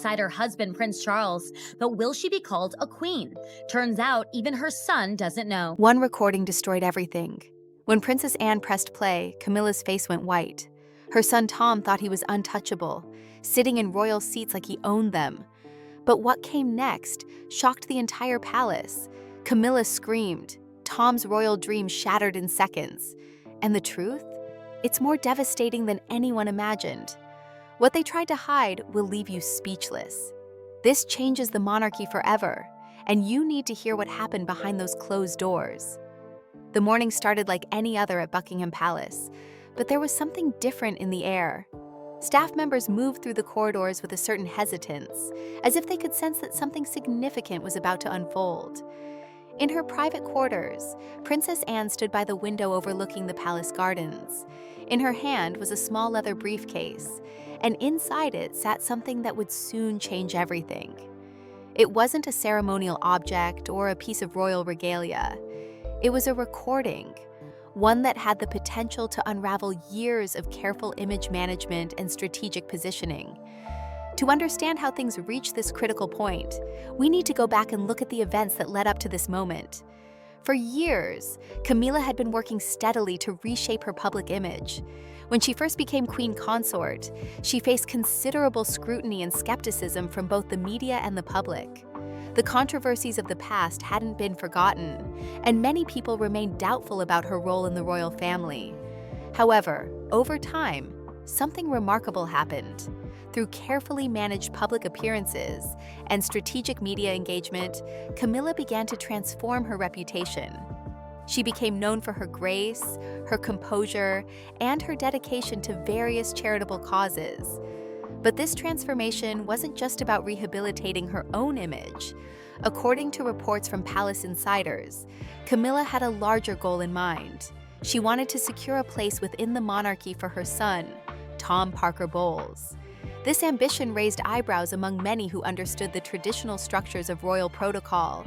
beside her husband, Prince Charles, but will she be called a queen? Turns out even her son doesn't know. One recording destroyed everything. When Princess Anne pressed play, Camilla's face went white. Her son Tom thought he was untouchable, sitting in royal seats like he owned them. But what came next shocked the entire palace. Camilla screamed. Tom's royal dream shattered in seconds. And the truth? It's more devastating than anyone imagined. What they tried to hide will leave you speechless. This changes the monarchy forever, and you need to hear what happened behind those closed doors. The morning started like any other at Buckingham Palace, but there was something different in the air. Staff members moved through the corridors with a certain hesitance, as if they could sense that something significant was about to unfold. In her private quarters, Princess Anne stood by the window overlooking the palace gardens. In her hand was a small leather briefcase, and inside it sat something that would soon change everything. It wasn't a ceremonial object or a piece of royal regalia. It was a recording, one that had the potential to unravel years of careful image management and strategic positioning. To understand how things reached this critical point, we need to go back and look at the events that led up to this moment. For years, Camilla had been working steadily to reshape her public image. When she first became queen consort, she faced considerable scrutiny and skepticism from both the media and the public. The controversies of the past hadn't been forgotten, and many people remained doubtful about her role in the royal family. However, over time, something remarkable happened. Through carefully managed public appearances and strategic media engagement, Camilla began to transform her reputation. She became known for her grace, her composure, and her dedication to various charitable causes. But this transformation wasn't just about rehabilitating her own image. According to reports from palace insiders, Camilla had a larger goal in mind. She wanted to secure a place within the monarchy for her son, Tom Parker Bowles. This ambition raised eyebrows among many who understood the traditional structures of royal protocol.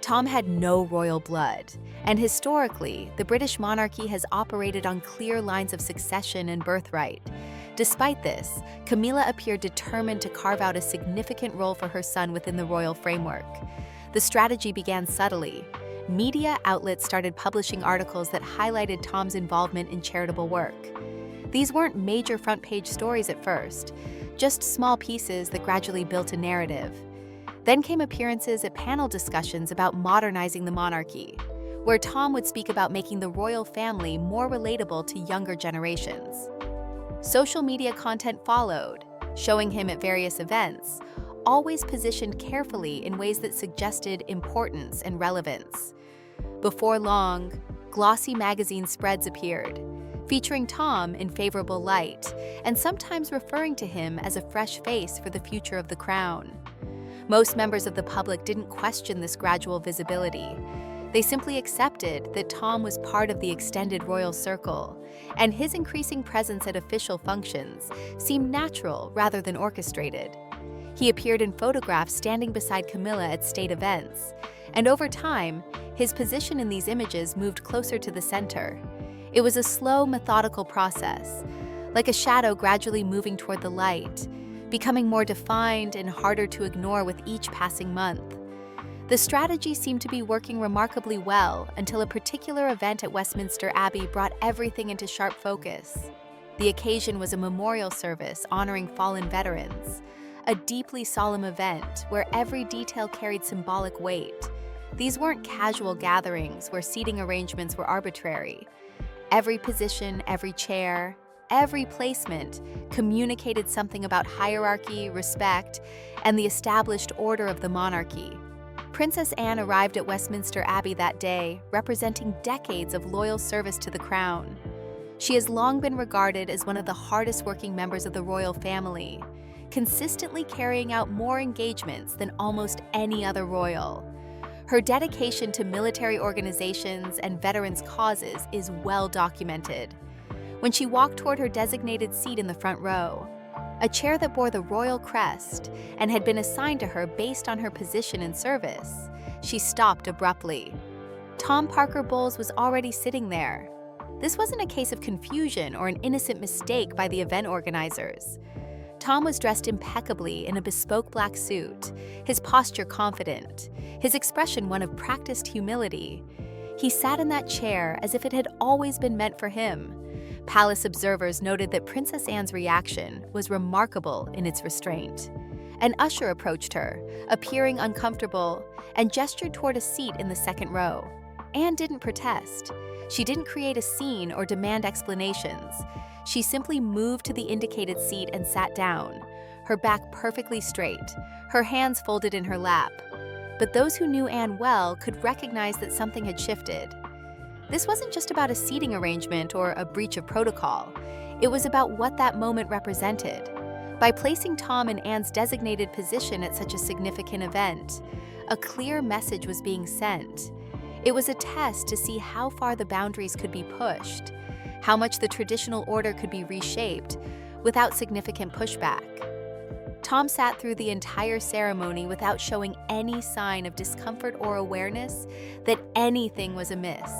Tom had no royal blood, and historically, the British monarchy has operated on clear lines of succession and birthright. Despite this, Camilla appeared determined to carve out a significant role for her son within the royal framework. The strategy began subtly. Media outlets started publishing articles that highlighted Tom's involvement in charitable work. These weren't major front-page stories at first, just small pieces that gradually built a narrative. Then came appearances at panel discussions about modernizing the monarchy, where Tom would speak about making the royal family more relatable to younger generations. Social media content followed, showing him at various events, always positioned carefully in ways that suggested importance and relevance. Before long, glossy magazine spreads appeared, featuring Tom in favorable light and sometimes referring to him as a fresh face for the future of the crown. Most members of the public didn't question this gradual visibility. They simply accepted that Tom was part of the extended royal circle, and his increasing presence at official functions seemed natural rather than orchestrated. He appeared in photographs standing beside Camilla at state events, and over time, his position in these images moved closer to the center. It was a slow, methodical process, like a shadow gradually moving toward the light, becoming more defined and harder to ignore with each passing month. The strategy seemed to be working remarkably well until a particular event at Westminster Abbey brought everything into sharp focus. The occasion was a memorial service honoring fallen veterans, a deeply solemn event where every detail carried symbolic weight. These weren't casual gatherings where seating arrangements were arbitrary. Every position, every chair, every placement communicated something about hierarchy, respect, and the established order of the monarchy. Princess Anne arrived at Westminster Abbey that day, representing decades of loyal service to the crown. She has long been regarded as one of the hardest-working members of the royal family, consistently carrying out more engagements than almost any other royal. Her dedication to military organizations and veterans' causes is well documented. When she walked toward her designated seat in the front row, a chair that bore the royal crest and had been assigned to her based on her position and service, she stopped abruptly. Tom Parker Bowles was already sitting there. This wasn't a case of confusion or an innocent mistake by the event organizers. Tom was dressed impeccably in a bespoke black suit, his posture confident, his expression one of practiced humility. He sat in that chair as if it had always been meant for him. Palace observers noted that Princess Anne's reaction was remarkable in its restraint. An usher approached her, appearing uncomfortable, and gestured toward a seat in the second row. Anne didn't protest. She didn't create a scene or demand explanations. She simply moved to the indicated seat and sat down, her back perfectly straight, her hands folded in her lap. But those who knew Anne well could recognize that something had shifted. This wasn't just about a seating arrangement or a breach of protocol. It was about what that moment represented. By placing Tom in Anne's designated position at such a significant event, a clear message was being sent. It was a test to see how far the boundaries could be pushed, how much the traditional order could be reshaped without significant pushback. Tom sat through the entire ceremony without showing any sign of discomfort or awareness that anything was amiss.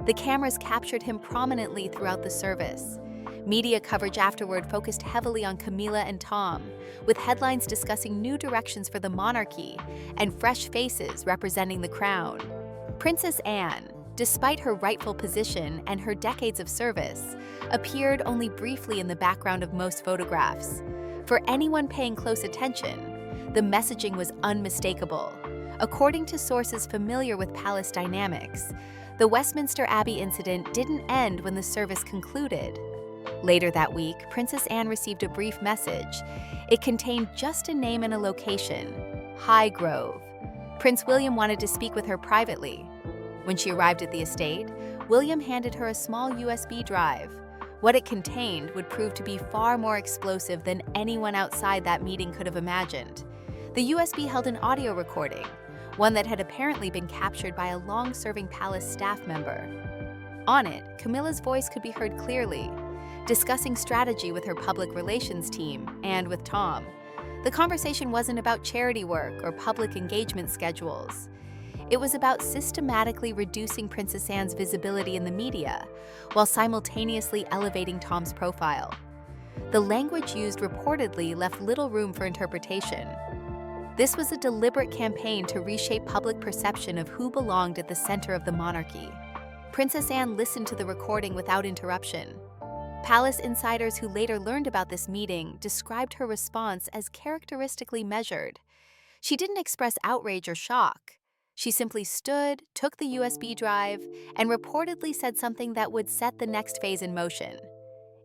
The cameras captured him prominently throughout the service. Media coverage afterward focused heavily on Camilla and Tom, with headlines discussing new directions for the monarchy and fresh faces representing the crown. Princess Anne, despite her rightful position and her decades of service, appeared only briefly in the background of most photographs. For anyone paying close attention, the messaging was unmistakable. According to sources familiar with palace dynamics, the Westminster Abbey incident didn't end when the service concluded. Later that week, Princess Anne received a brief message. It contained just a name and a location: Highgrove. Prince William wanted to speak with her privately. When she arrived at the estate, William handed her a small USB drive. What it contained would prove to be far more explosive than anyone outside that meeting could have imagined. The USB held an audio recording, one that had apparently been captured by a long-serving palace staff member. On it, Camilla's voice could be heard clearly, discussing strategy with her public relations team and with Tom. The conversation wasn't about charity work or public engagement schedules. It was about systematically reducing Princess Anne's visibility in the media while simultaneously elevating Tom's profile. The language used reportedly left little room for interpretation. This was a deliberate campaign to reshape public perception of who belonged at the center of the monarchy. Princess Anne listened to the recording without interruption. Palace insiders who later learned about this meeting described her response as characteristically measured. She didn't express outrage or shock. She simply stood, took the USB drive, and reportedly said something that would set the next phase in motion.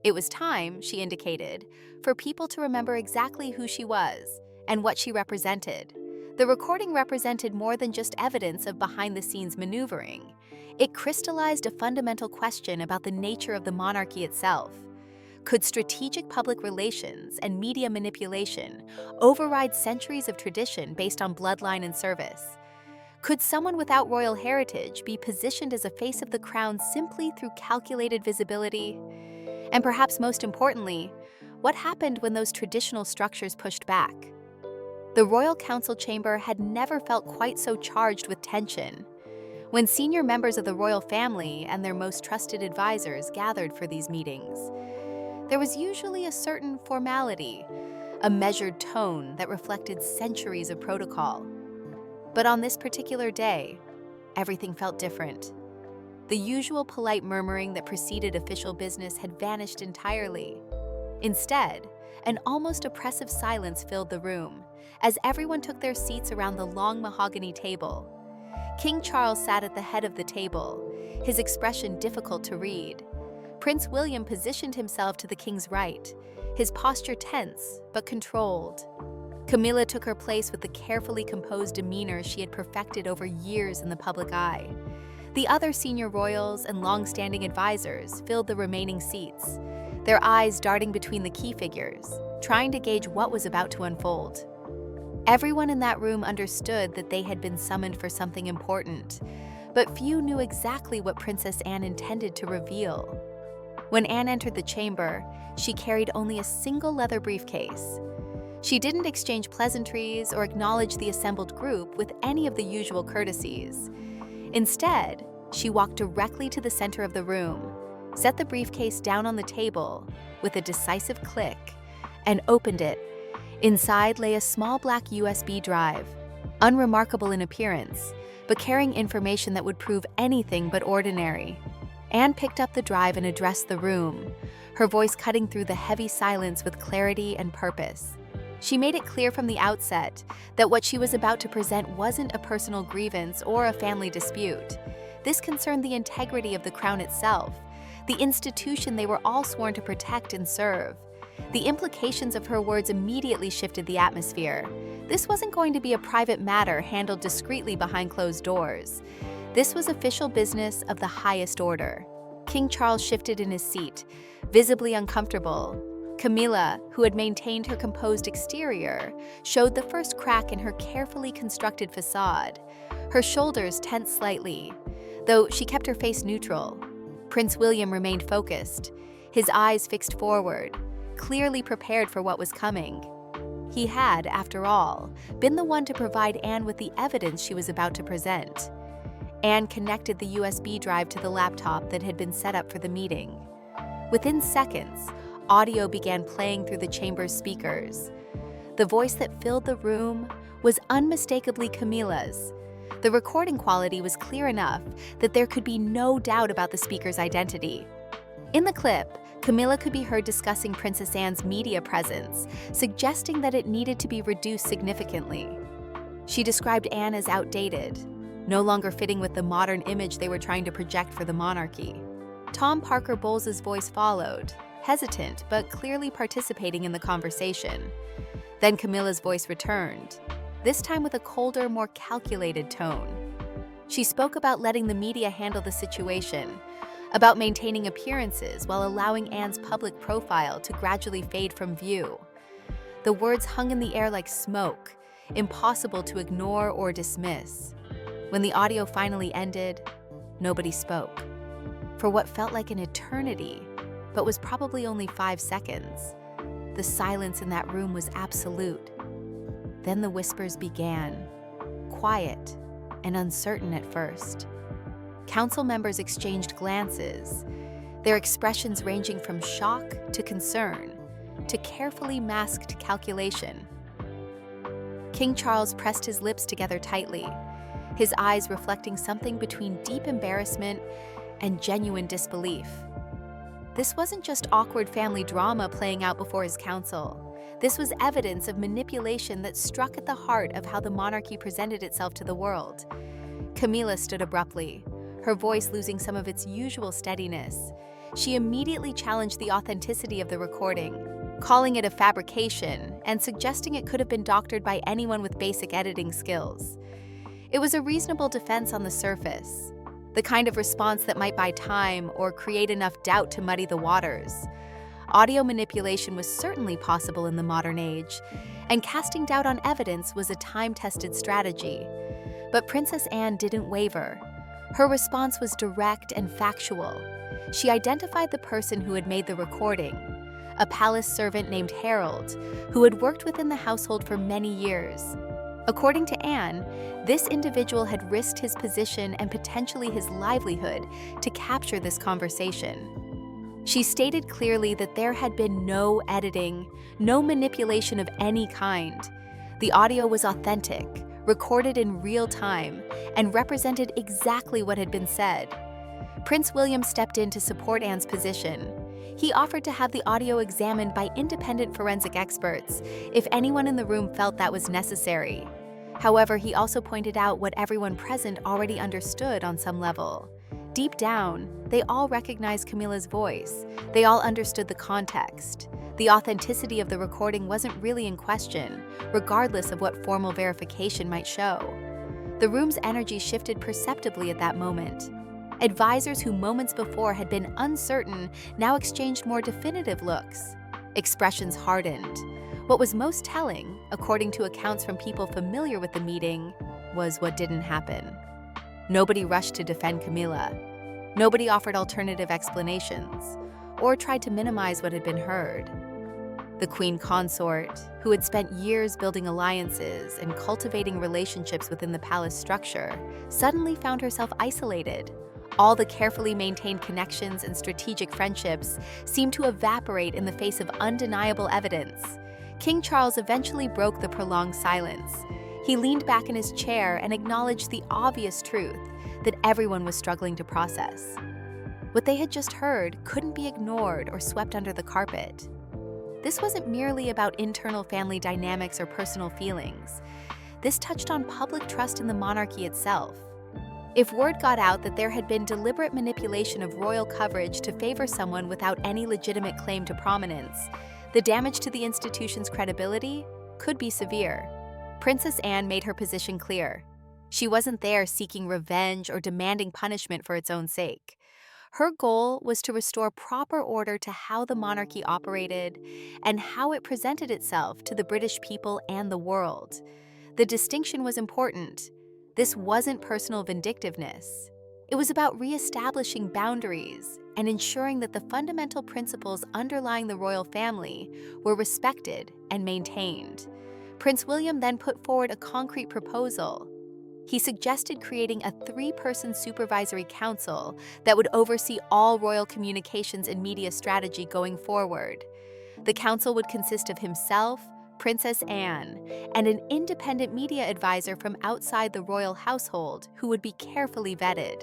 It was time, she indicated, for people to remember exactly who she was and what she represented. The recording represented more than just evidence of behind-the-scenes maneuvering. It crystallized a fundamental question about the nature of the monarchy itself. Could strategic public relations and media manipulation override centuries of tradition based on bloodline and service? Could someone without royal heritage be positioned as a face of the crown simply through calculated visibility? And perhaps most importantly, what happened when those traditional structures pushed back? The royal council chamber had never felt quite so charged with tension. When senior members of the royal family and their most trusted advisors gathered for these meetings, there was usually a certain formality, a measured tone that reflected centuries of protocol. But on this particular day, everything felt different. The usual polite murmuring that preceded official business had vanished entirely. Instead, an almost oppressive silence filled the room, as everyone took their seats around the long mahogany table. King Charles sat at the head of the table, his expression difficult to read. Prince William positioned himself to the king's right, his posture tense but controlled. Camilla took her place with the carefully composed demeanor she had perfected over years in the public eye. The other senior royals and long-standing advisors filled the remaining seats, their eyes darting between the key figures, trying to gauge what was about to unfold. Everyone in that room understood that they had been summoned for something important, but few knew exactly what Princess Anne intended to reveal. When Anne entered the chamber, she carried only a single leather briefcase. She didn't exchange pleasantries or acknowledge the assembled group with any of the usual courtesies. Instead, she walked directly to the center of the room, set the briefcase down on the table with a decisive click, and opened it. Inside lay a small black USB drive, unremarkable in appearance, but carrying information that would prove anything but ordinary. Anne picked up the drive and addressed the room, her voice cutting through the heavy silence with clarity and purpose. She made it clear from the outset that what she was about to present wasn't a personal grievance or a family dispute. This concerned the integrity of the crown itself, the institution they were all sworn to protect and serve. The implications of her words immediately shifted the atmosphere. This wasn't going to be a private matter handled discreetly behind closed doors. This was official business of the highest order. King Charles shifted in his seat, visibly uncomfortable. Camilla, who had maintained her composed exterior, showed the first crack in her carefully constructed facade. Her shoulders tensed slightly, though she kept her face neutral. Prince William remained focused, his eyes fixed forward, clearly prepared for what was coming. He had, after all, been the one to provide Anne with the evidence she was about to present. Anne connected the USB drive to the laptop that had been set up for the meeting. Within seconds, audio began playing through the chamber's speakers. The voice that filled the room was unmistakably Camilla's. The recording quality was clear enough that there could be no doubt about the speaker's identity. In the clip, Camilla could be heard discussing Princess Anne's media presence, suggesting that it needed to be reduced significantly. She described Anne as outdated, no longer fitting with the modern image they were trying to project for the monarchy. Tom Parker Bowles's voice followed, hesitant but clearly participating in the conversation. Then Camilla's voice returned, this time with a colder, more calculated tone. She spoke about letting the media handle the situation, about maintaining appearances while allowing Anne's public profile to gradually fade from view. The words hung in the air like smoke, impossible to ignore or dismiss. When the audio finally ended, nobody spoke. For what felt like an eternity, but was probably only 5 seconds, the silence in that room was absolute. Then the whispers began, quiet and uncertain at first. Council members exchanged glances, their expressions ranging from shock to concern to carefully masked calculation. King Charles pressed his lips together tightly, his eyes reflecting something between deep embarrassment and genuine disbelief. This wasn't just awkward family drama playing out before his council. This was evidence of manipulation that struck at the heart of how the monarchy presented itself to the world. Camilla stood abruptly, her voice losing some of its usual steadiness. She immediately challenged the authenticity of the recording, calling it a fabrication and suggesting it could have been doctored by anyone with basic editing skills. It was a reasonable defense on the surface, the kind of response that might buy time or create enough doubt to muddy the waters. Audio manipulation was certainly possible in the modern age, and casting doubt on evidence was a time-tested strategy. But Princess Anne didn't waver. Her response was direct and factual. She identified the person who had made the recording, a palace servant named Harold, who had worked within the household for many years. According to Anne, this individual had risked his position and potentially his livelihood to capture this conversation. She stated clearly that there had been no editing, no manipulation of any kind. The audio was authentic, recorded in real time, and represented exactly what had been said. Prince William stepped in to support Anne's position. He offered to have the audio examined by independent forensic experts if anyone in the room felt that was necessary. However, he also pointed out what everyone present already understood on some level. Deep down, they all recognized Camilla's voice. They all understood the context. The authenticity of the recording wasn't really in question, regardless of what formal verification might show. The room's energy shifted perceptibly at that moment. Advisors who moments before had been uncertain now exchanged more definitive looks. Expressions hardened. What was most telling, according to accounts from people familiar with the meeting, was what didn't happen. Nobody rushed to defend Camilla. Nobody offered alternative explanations or tried to minimize what had been heard. The queen consort, who had spent years building alliances and cultivating relationships within the palace structure, suddenly found herself isolated, All the carefully maintained connections and strategic friendships seemed to evaporate in the face of undeniable evidence. King Charles eventually broke the prolonged silence. He leaned back in his chair and acknowledged the obvious truth that everyone was struggling to process. What they had just heard couldn't be ignored or swept under the carpet. This wasn't merely about internal family dynamics or personal feelings. This touched on public trust in the monarchy itself. If word got out that there had been deliberate manipulation of royal coverage to favor someone without any legitimate claim to prominence, the damage to the institution's credibility could be severe. Princess Anne made her position clear. She wasn't there seeking revenge or demanding punishment for its own sake. Her goal was to restore proper order to how the monarchy operated and how it presented itself to the British people and the world. The distinction was important. This wasn't personal vindictiveness. It was about reestablishing boundaries and ensuring that the fundamental principles underlying the royal family were respected and maintained. Prince William then put forward a concrete proposal. He suggested creating a 3-person supervisory council that would oversee all royal communications and media strategy going forward. The council would consist of himself, Princess Anne, and an independent media advisor from outside the royal household who would be carefully vetted.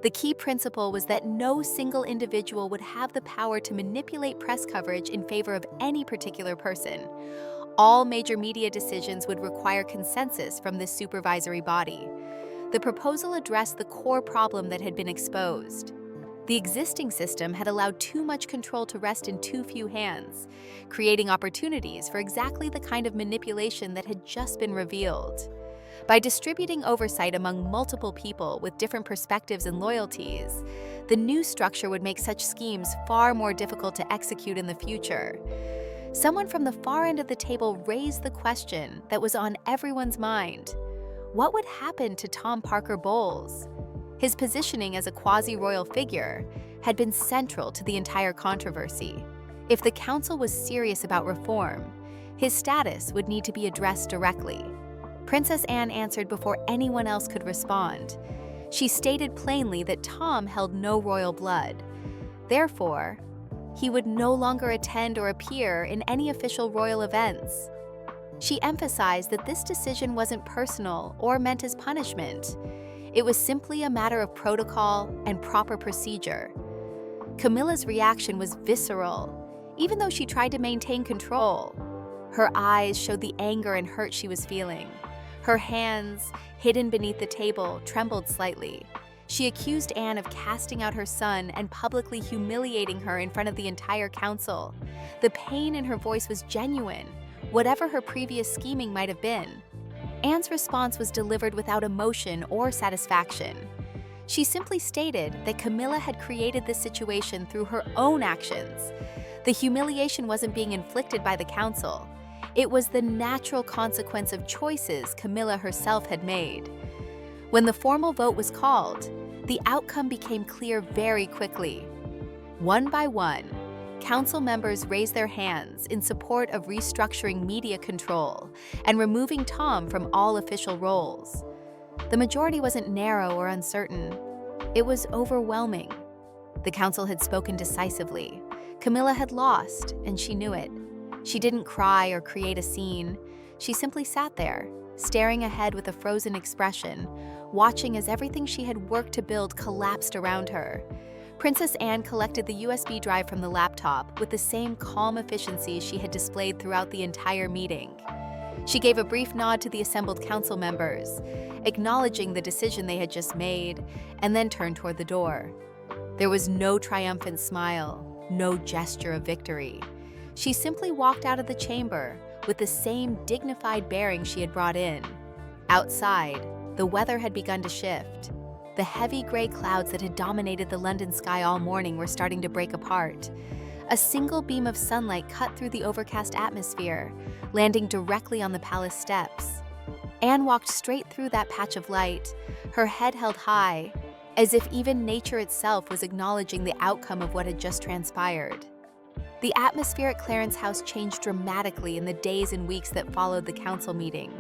The key principle was that no single individual would have the power to manipulate press coverage in favor of any particular person. All major media decisions would require consensus from this supervisory body. The proposal addressed the core problem that had been exposed. The existing system had allowed too much control to rest in too few hands, creating opportunities for exactly the kind of manipulation that had just been revealed. By distributing oversight among multiple people with different perspectives and loyalties, the new structure would make such schemes far more difficult to execute in the future. Someone from the far end of the table raised the question that was on everyone's mind. What would happen to Tom Parker Bowles? His positioning as a quasi-royal figure had been central to the entire controversy. If the council was serious about reform, his status would need to be addressed directly. Princess Anne answered before anyone else could respond. She stated plainly that Tom held no royal blood. Therefore, he would no longer attend or appear in any official royal events. She emphasized that this decision wasn't personal or meant as punishment. It was simply a matter of protocol and proper procedure. Camilla's reaction was visceral, even though she tried to maintain control. Her eyes showed the anger and hurt she was feeling. Her hands, hidden beneath the table, trembled slightly. She accused Anne of casting out her son and publicly humiliating her in front of the entire council. The pain in her voice was genuine, whatever her previous scheming might have been. Anne's response was delivered without emotion or satisfaction. She simply stated that Camilla had created this situation through her own actions. The humiliation wasn't being inflicted by the council. It was the natural consequence of choices Camilla herself had made. When the formal vote was called, the outcome became clear very quickly. One by one, council members raised their hands in support of restructuring media control and removing Tom from all official roles. The majority wasn't narrow or uncertain. It was overwhelming. The council had spoken decisively. Camilla had lost, and she knew it. She didn't cry or create a scene. She simply sat there, staring ahead with a frozen expression, watching as everything she had worked to build collapsed around her. Princess Anne collected the USB drive from the laptop with the same calm efficiency she had displayed throughout the entire meeting. She gave a brief nod to the assembled council members, acknowledging the decision they had just made, and then turned toward the door. There was no triumphant smile, no gesture of victory. She simply walked out of the chamber with the same dignified bearing she had brought in. Outside, the weather had begun to shift. The heavy gray clouds that had dominated the London sky all morning were starting to break apart. A single beam of sunlight cut through the overcast atmosphere, landing directly on the palace steps. Anne walked straight through that patch of light, her head held high, as if even nature itself was acknowledging the outcome of what had just transpired. The atmosphere at Clarence House changed dramatically in the days and weeks that followed the council meeting.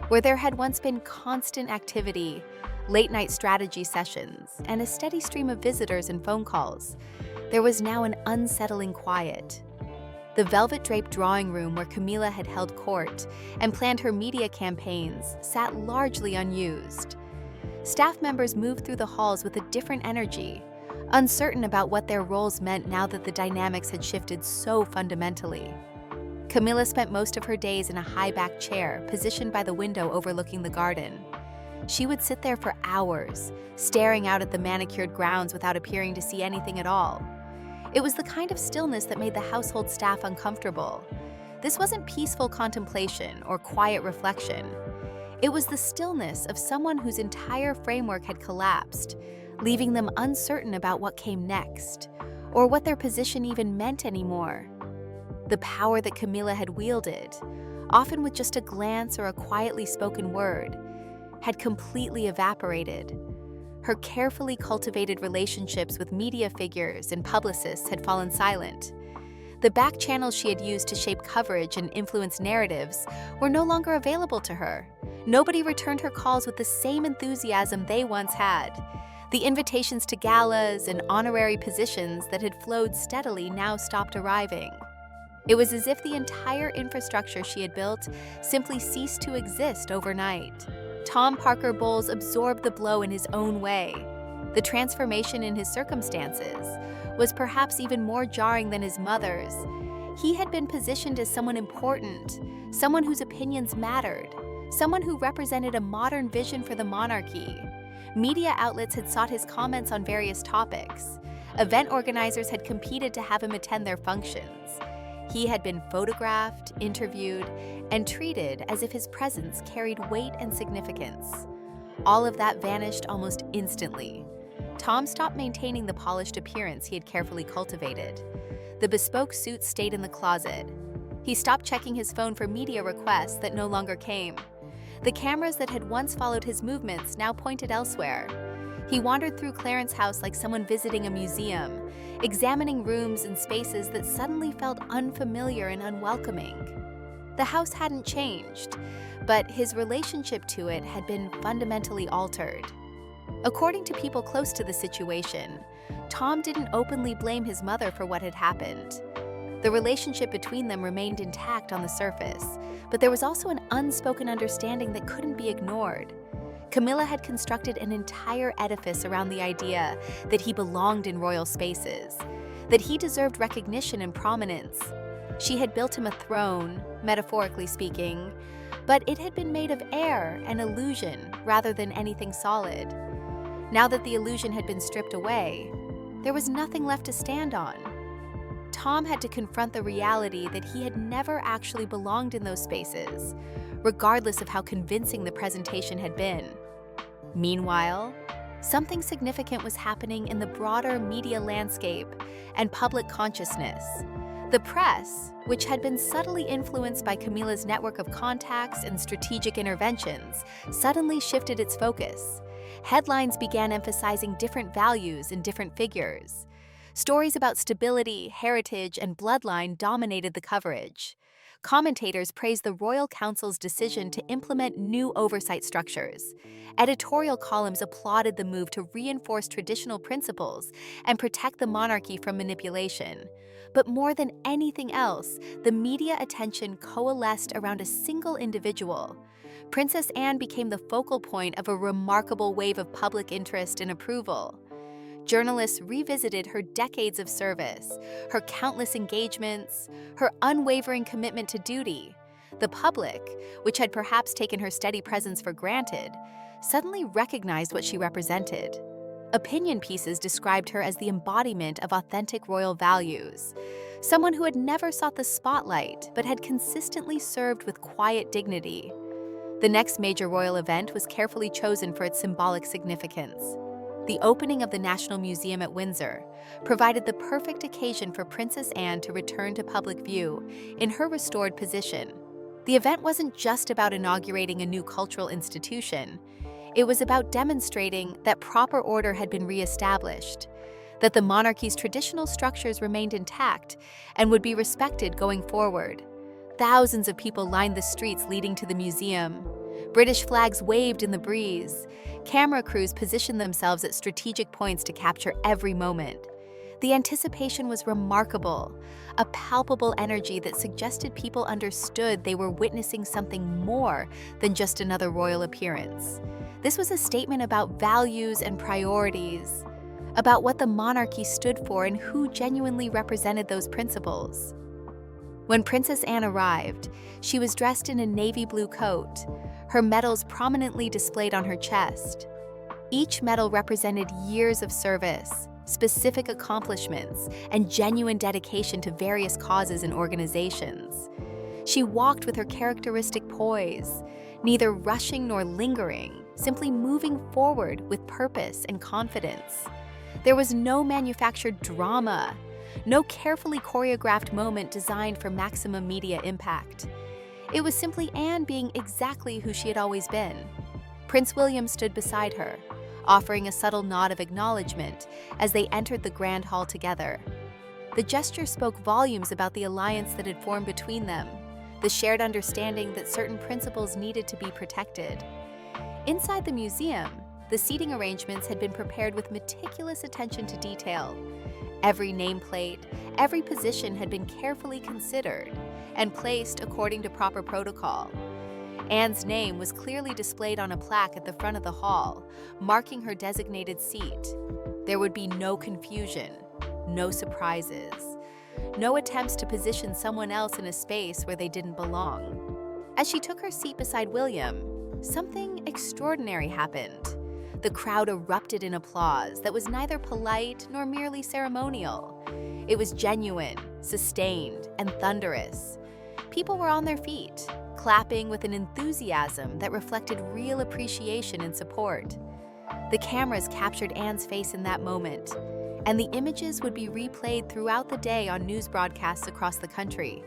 Where there had once been constant activity, late-night strategy sessions, and a steady stream of visitors and phone calls, there was now an unsettling quiet. The velvet-draped drawing room where Camila had held court and planned her media campaigns sat largely unused. Staff members moved through the halls with a different energy, uncertain about what their roles meant now that the dynamics had shifted so fundamentally. Camila spent most of her days in a high-backed chair positioned by the window overlooking the garden. She would sit there for hours, staring out at the manicured grounds without appearing to see anything at all. It was the kind of stillness that made the household staff uncomfortable. This wasn't peaceful contemplation or quiet reflection. It was the stillness of someone whose entire framework had collapsed, leaving them uncertain about what came next, or what their position even meant anymore. The power that Camila had wielded, often with just a glance or a quietly spoken word, had completely evaporated. Her carefully cultivated relationships with media figures and publicists had fallen silent. The back channels she had used to shape coverage and influence narratives were no longer available to her. Nobody returned her calls with the same enthusiasm they once had. The invitations to galas and honorary positions that had flowed steadily now stopped arriving. It was as if the entire infrastructure she had built simply ceased to exist overnight. Tom Parker Bowles absorbed the blow in his own way. The transformation in his circumstances was perhaps even more jarring than his mother's. He had been positioned as someone important, someone whose opinions mattered, someone who represented a modern vision for the monarchy. Media outlets had sought his comments on various topics. Event organizers had competed to have him attend their functions. He had been photographed, interviewed, and treated as if his presence carried weight and significance. All of that vanished almost instantly. Tom stopped maintaining the polished appearance he had carefully cultivated. The bespoke suit stayed in the closet. He stopped checking his phone for media requests that no longer came. The cameras that had once followed his movements now pointed elsewhere. He wandered through Clarence's house like someone visiting a museum, examining rooms and spaces that suddenly felt unfamiliar and unwelcoming. The house hadn't changed, but his relationship to it had been fundamentally altered. According to people close to the situation, Tom didn't openly blame his mother for what had happened. The relationship between them remained intact on the surface, but there was also an unspoken understanding that couldn't be ignored. Camilla had constructed an entire edifice around the idea that he belonged in royal spaces, that he deserved recognition and prominence. She had built him a throne, metaphorically speaking, but it had been made of air and illusion rather than anything solid. Now that the illusion had been stripped away, there was nothing left to stand on. Tom had to confront the reality that he had never actually belonged in those spaces, regardless of how convincing the presentation had been. Meanwhile, something significant was happening in the broader media landscape and public consciousness. The press, which had been subtly influenced by Camila's network of contacts and strategic interventions, suddenly shifted its focus. Headlines began emphasizing different values in different figures. Stories about stability, heritage, and bloodline dominated the coverage. Commentators praised the Royal Council's decision to implement new oversight structures. Editorial columns applauded the move to reinforce traditional principles and protect the monarchy from manipulation. But more than anything else, the media attention coalesced around a single individual. Princess Anne became the focal point of a remarkable wave of public interest and approval. Journalists revisited her decades of service, her countless engagements, her unwavering commitment to duty. The public, which had perhaps taken her steady presence for granted, suddenly recognized what she represented. Opinion pieces described her as the embodiment of authentic royal values, someone who had never sought the spotlight but had consistently served with quiet dignity. The next major royal event was carefully chosen for its symbolic significance. The opening of the National Museum at Windsor provided the perfect occasion for Princess Anne to return to public view in her restored position. The event wasn't just about inaugurating a new cultural institution. It was about demonstrating that proper order had been reestablished, that the monarchy's traditional structures remained intact and would be respected going forward. Thousands of people lined the streets leading to the museum. British flags waved in the breeze. Camera crews positioned themselves at strategic points to capture every moment. The anticipation was remarkable, a palpable energy that suggested people understood they were witnessing something more than just another royal appearance. This was a statement about values and priorities, about what the monarchy stood for and who genuinely represented those principles. When Princess Anne arrived, she was dressed in a navy blue coat, her medals prominently displayed on her chest. Each medal represented years of service, specific accomplishments, and genuine dedication to various causes and organizations. She walked with her characteristic poise, neither rushing nor lingering, simply moving forward with purpose and confidence. There was no manufactured drama, no carefully choreographed moment designed for maximum media impact. It was simply Anne being exactly who she had always been. Prince William stood beside her, offering a subtle nod of acknowledgement as they entered the grand hall together. The gesture spoke volumes about the alliance that had formed between them, the shared understanding that certain principles needed to be protected. Inside the museum, the seating arrangements had been prepared with meticulous attention to detail. Every nameplate, every position had been carefully considered and placed according to proper protocol. Anne's name was clearly displayed on a plaque at the front of the hall, marking her designated seat. There would be no confusion, no surprises, no attempts to position someone else in a space where they didn't belong. As she took her seat beside William, something extraordinary happened. The crowd erupted in applause that was neither polite nor merely ceremonial. It was genuine, sustained, and thunderous. People were on their feet, clapping with an enthusiasm that reflected real appreciation and support. The cameras captured Anne's face in that moment, and the images would be replayed throughout the day on news broadcasts across the country.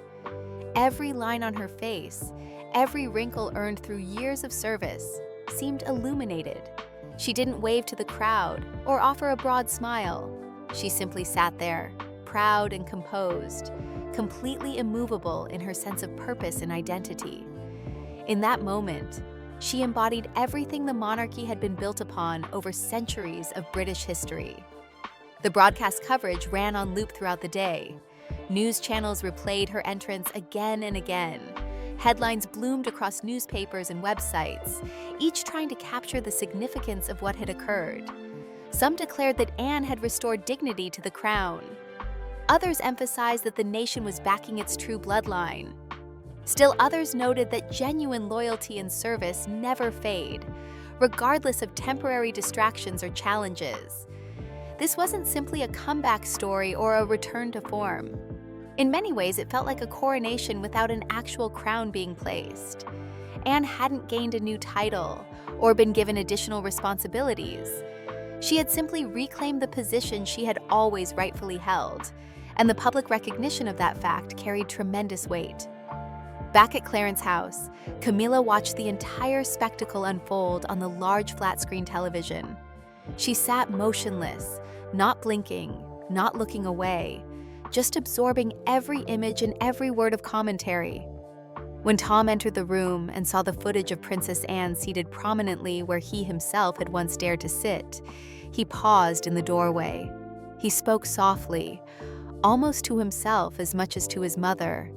Every line on her face, every wrinkle earned through years of service, seemed illuminated. She didn't wave to the crowd or offer a broad smile. She simply sat there, proud and composed, completely immovable in her sense of purpose and identity. In that moment, she embodied everything the monarchy had been built upon over centuries of British history. The broadcast coverage ran on loop throughout the day. News channels replayed her entrance again and again. Headlines bloomed across newspapers and websites, each trying to capture the significance of what had occurred. Some declared that Anne had restored dignity to the crown. Others emphasized that the nation was backing its true bloodline. Still others noted that genuine loyalty and service never fade, regardless of temporary distractions or challenges. This wasn't simply a comeback story or a return to form. In many ways, it felt like a coronation without an actual crown being placed. Anne hadn't gained a new title or been given additional responsibilities. She had simply reclaimed the position she had always rightfully held, and the public recognition of that fact carried tremendous weight. Back at Clarence's house, Camilla watched the entire spectacle unfold on the large flat-screen television. She sat motionless, not blinking, not looking away, just absorbing every image and every word of commentary. When Tom entered the room and saw the footage of Princess Anne seated prominently where he himself had once dared to sit, he paused in the doorway. He spoke softly, almost to himself as much as to his mother,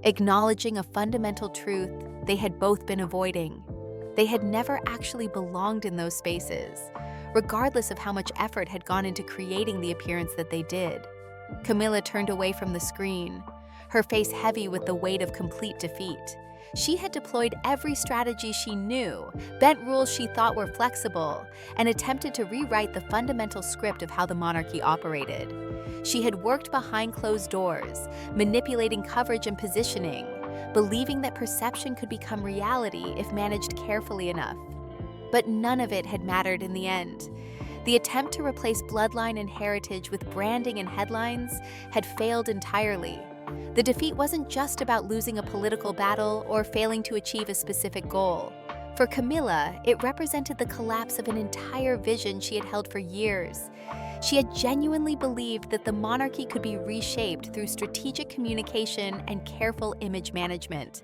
acknowledging a fundamental truth they had both been avoiding. They had never actually belonged in those spaces, regardless of how much effort had gone into creating the appearance that they did. Camilla turned away from the screen, her face heavy with the weight of complete defeat. She had deployed every strategy she knew, bent rules she thought were flexible, and attempted to rewrite the fundamental script of how the monarchy operated. She had worked behind closed doors, manipulating coverage and positioning, believing that perception could become reality if managed carefully enough. But none of it had mattered in the end. The attempt to replace bloodline and heritage with branding and headlines had failed entirely. The defeat wasn't just about losing a political battle or failing to achieve a specific goal. For Camilla, it represented the collapse of an entire vision she had held for years. She had genuinely believed that the monarchy could be reshaped through strategic communication and careful image management.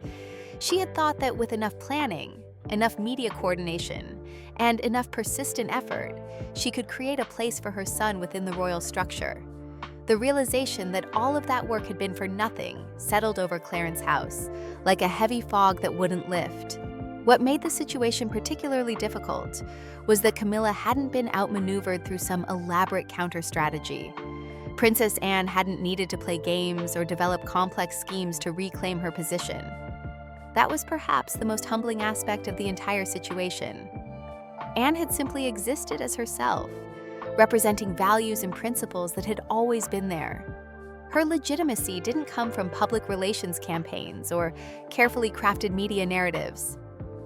She had thought that with enough planning, enough media coordination, and enough persistent effort, she could create a place for her son within the royal structure. The realization that all of that work had been for nothing settled over Clarence's house, like a heavy fog that wouldn't lift. What made the situation particularly difficult was that Camilla hadn't been outmaneuvered through some elaborate counter-strategy. Princess Anne hadn't needed to play games or develop complex schemes to reclaim her position. That was perhaps the most humbling aspect of the entire situation. Anne had simply existed as herself, representing values and principles that had always been there. Her legitimacy didn't come from public relations campaigns or carefully crafted media narratives.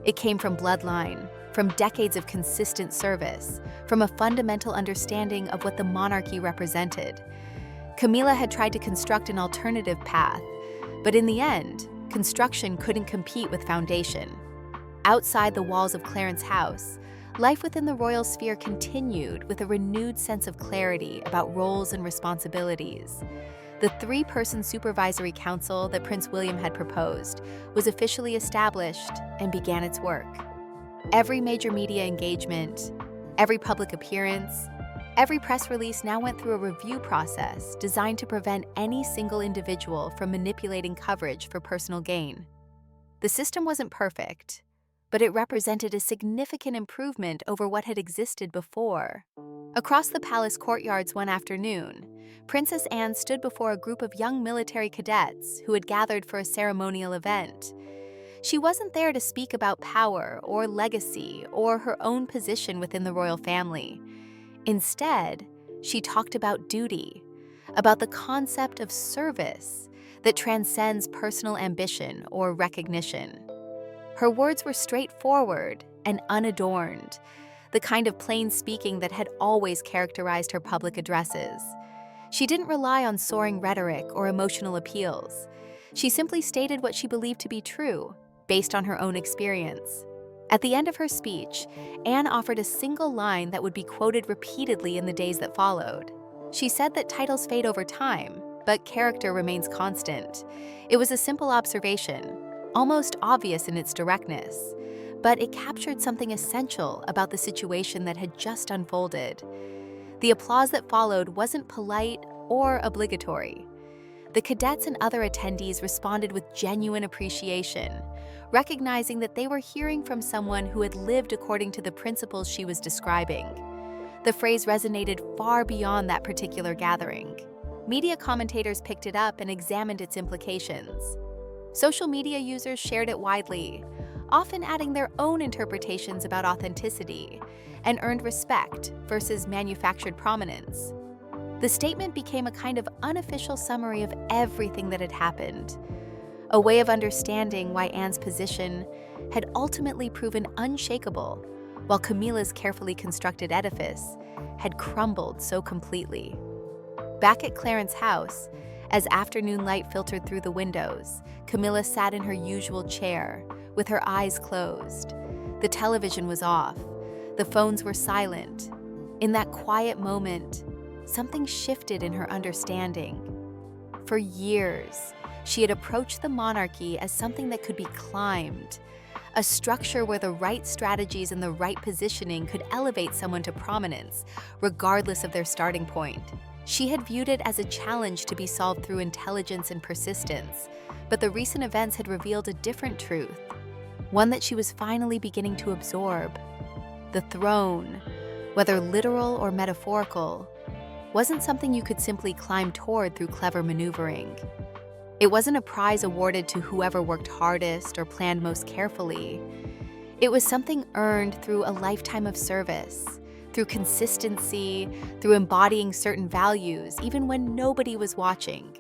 It came from bloodline, from decades of consistent service, from a fundamental understanding of what the monarchy represented. Camila had tried to construct an alternative path, but in the end, construction couldn't compete with foundation. Outside the walls of Clarence's house, life within the royal sphere continued with a renewed sense of clarity about roles and responsibilities. The three-person supervisory council that Prince William had proposed was officially established and began its work. Every major media engagement, every public appearance, every press release now went through a review process designed to prevent any single individual from manipulating coverage for personal gain. The system wasn't perfect, but it represented a significant improvement over what had existed before. Across the palace courtyards one afternoon, Princess Anne stood before a group of young military cadets who had gathered for a ceremonial event. She wasn't there to speak about power or legacy or her own position within the royal family. Instead, she talked about duty, about the concept of service that transcends personal ambition or recognition. Her words were straightforward and unadorned, the kind of plain speaking that had always characterized her public addresses. She didn't rely on soaring rhetoric or emotional appeals. She simply stated what she believed to be true, based on her own experience. At the end of her speech, Anne offered a single line that would be quoted repeatedly in the days that followed. She said that titles fade over time, but character remains constant. It was a simple observation, almost obvious in its directness, but it captured something essential about the situation that had just unfolded. The applause that followed wasn't polite or obligatory. The cadets and other attendees responded with genuine appreciation, recognizing that they were hearing from someone who had lived according to the principles she was describing. The phrase resonated far beyond that particular gathering. Media commentators picked it up and examined its implications. Social media users shared it widely, often adding their own interpretations about authenticity, and earned respect versus manufactured prominence. The statement became a kind of unofficial summary of everything that had happened, a way of understanding why Anne's position had ultimately proven unshakable, while Camilla's carefully constructed edifice had crumbled so completely. Back at Clarence's house, as afternoon light filtered through the windows, Camilla sat in her usual chair, with her eyes closed. The television was off. The phones were silent. In that quiet moment, something shifted in her understanding. For years, she had approached the monarchy as something that could be climbed, a structure where the right strategies and the right positioning could elevate someone to prominence, regardless of their starting point. She had viewed it as a challenge to be solved through intelligence and persistence, but the recent events had revealed a different truth, one that she was finally beginning to absorb. The throne, whether literal or metaphorical, wasn't something you could simply climb toward through clever maneuvering. It wasn't a prize awarded to whoever worked hardest or planned most carefully. It was something earned through a lifetime of service, through consistency, through embodying certain values, even when nobody was watching.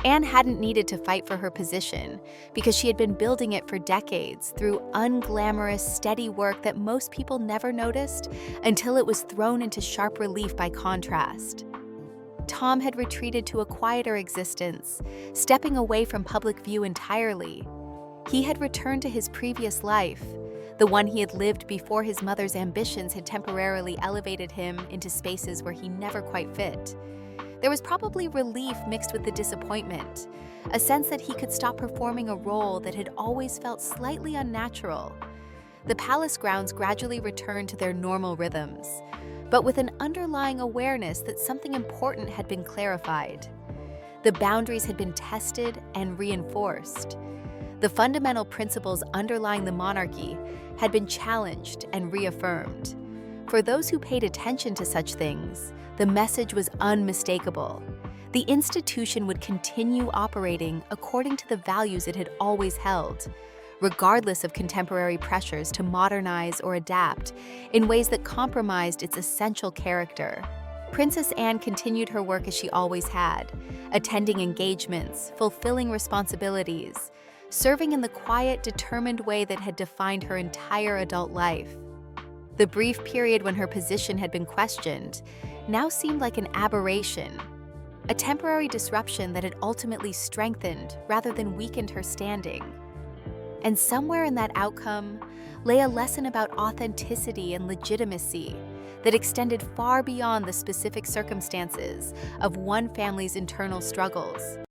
Anne hadn't needed to fight for her position because she had been building it for decades through unglamorous, steady work that most people never noticed until it was thrown into sharp relief by contrast. Tom had retreated to a quieter existence, stepping away from public view entirely. He had returned to his previous life, the one he had lived before his mother's ambitions had temporarily elevated him into spaces where he never quite fit. There was probably relief mixed with the disappointment, a sense that he could stop performing a role that had always felt slightly unnatural. the palace grounds gradually returned to their normal rhythms, but with an underlying awareness that something important had been clarified. The boundaries had been tested and reinforced. The fundamental principles underlying the monarchy had been challenged and reaffirmed. For those who paid attention to such things, the message was unmistakable. The institution would continue operating according to the values it had always held, regardless of contemporary pressures to modernize or adapt in ways that compromised its essential character. Princess Anne continued her work as she always had, attending engagements, fulfilling responsibilities, serving in the quiet, determined way that had defined her entire adult life. The brief period when her position had been questioned now seemed like an aberration, a temporary disruption that had ultimately strengthened rather than weakened her standing. And somewhere in that outcome lay a lesson about authenticity and legitimacy that extended far beyond the specific circumstances of one family's internal struggles.